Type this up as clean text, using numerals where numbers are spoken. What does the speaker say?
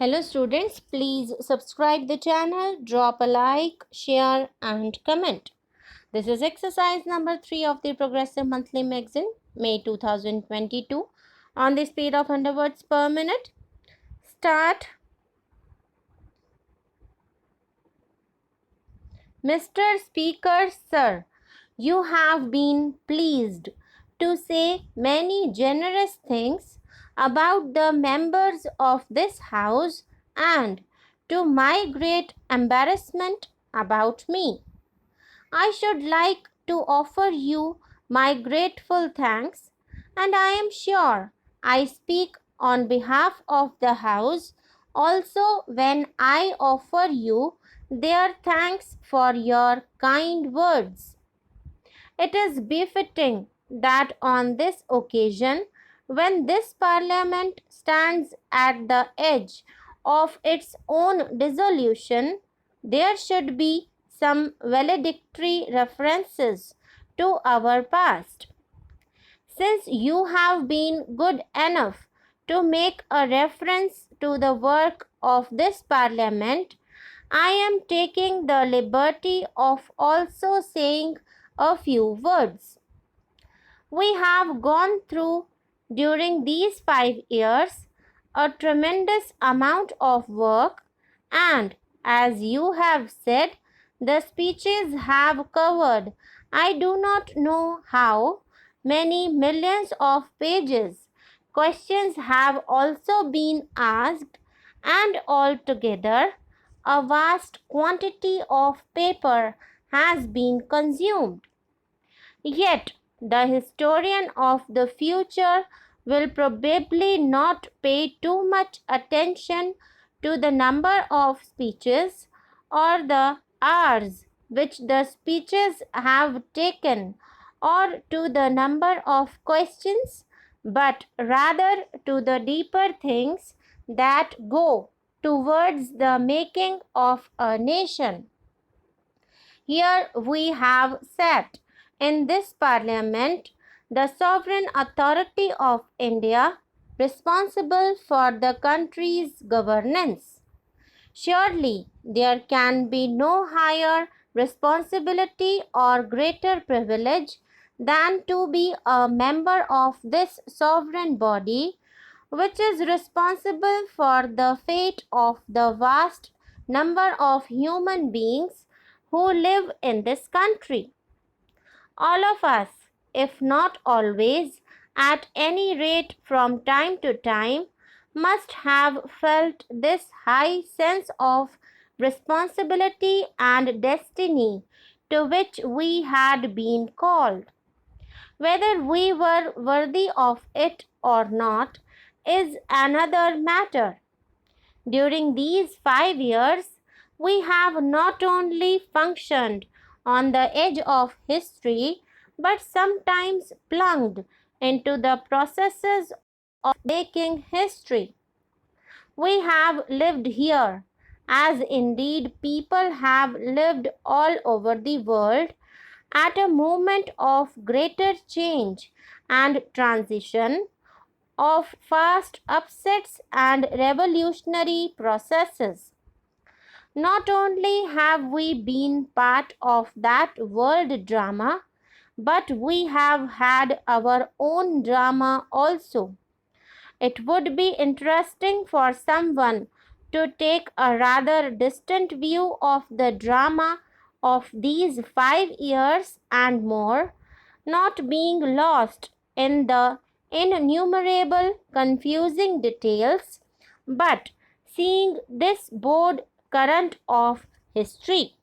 Hello students, please subscribe the channel, drop a like, share and comment. This is exercise number 3 of the Progressive Monthly Magazine, May 2022 on the speed of 100 words per minute. Start. Mr. Speaker, sir, you have been pleased to say many generous things about the members of this house and, to my great embarrassment, about me. I should like to offer you my grateful thanks, and I am sure I speak on behalf of the house also when I offer you their thanks for your kind words. It is befitting that on this occasion, when this Parliament stands at the edge of its own dissolution, there should be some valedictory references to our past. Since you have been good enough to make a reference to the work of this Parliament, I am taking the liberty of also saying a few words. We have gone through during these 5 years a tremendous amount of work, and as you have said, the speeches have covered I do not know how many millions of pages. Questions have also been asked, and altogether a vast quantity of paper has been consumed. Yet, the historian of the future will probably not pay too much attention to the number of speeches or the hours which the speeches have taken or to the number of questions, but rather to the deeper things that go towards the making of a nation. Here we have sat in this Parliament, the sovereign authority of India, responsible for the country's governance. Surely there can be no higher responsibility or greater privilege than to be a member of this sovereign body, which is responsible for the fate of the vast number of human beings who live in this country. All of us, if not always, at any rate from time to time, must have felt this high sense of responsibility and destiny to which we had been called. Whether we were worthy of it or not is another matter. During these 5 years, we have not only functioned on the edge of history, but sometimes plunged into the processes of making history. We have lived here, as indeed people have lived all over the world, at a moment of greater change and transition, of fast upsets and revolutionary processes. Not only have we been part of that world drama, but we have had our own drama also. It would be interesting for someone to take a rather distant view of the drama of these 5 years and more, not being lost in the innumerable confusing details, but seeing this broad current of history.